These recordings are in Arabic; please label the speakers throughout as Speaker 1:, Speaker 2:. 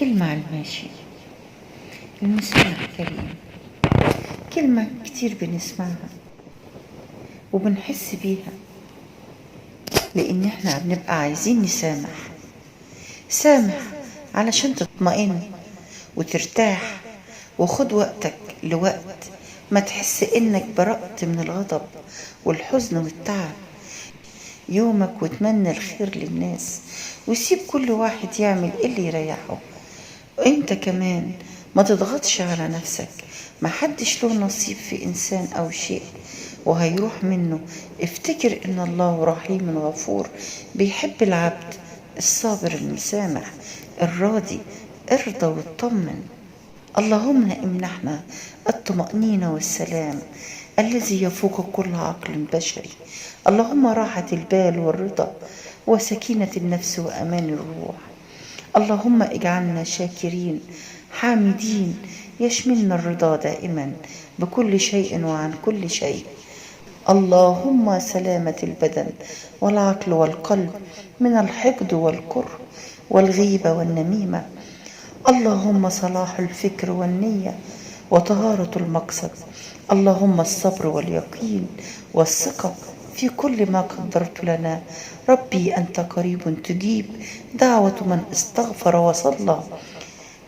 Speaker 1: كلمة على الماشي. المسامح كريم، كلمة كتير بنسمعها وبنحس بيها، لأن احنا بنبقى عايزين نسامح. سامح علشان تطمئن وترتاح، وخد وقتك لوقت ما تحس انك برأت من الغضب والحزن والتعب يومك، وتمنى الخير للناس، وسيب كل واحد يعمل اللي يريحه. انت كمان ما تضغطش على نفسك، محدش له نصيب في انسان او شيء وهيروح منه. افتكر ان الله رحيم غفور، بيحب العبد الصابر المسامح الراضي. ارضى واطمن. اللهم امنحنا الطمأنينة والسلام الذي يفوق كل عقل بشري. اللهم راحة البال والرضا وسكينة النفس وأمان الروح. اللهم اجعلنا شاكرين حامدين، يشملنا الرضا دائما بكل شيء وعن كل شيء. اللهم سلامة البدن والعقل والقلب من الحقد والكره والغيبة والنميمة. اللهم صلاح الفكر والنية وطهارة المقصد. اللهم الصبر واليقين والثقة في كل ما قدرت لنا. ربي أنت قريب تجيب دعوة من استغفر وصلى،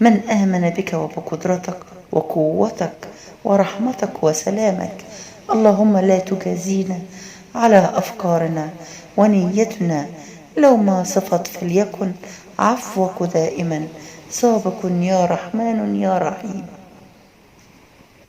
Speaker 1: من آمن بك وبقدرتك وقوتك ورحمتك وسلامك. اللهم لا تجازينا على أفكارنا ونيتنا، لو ما صفت فليكن عفوك دائما سابق يا رحمن يا رحيم.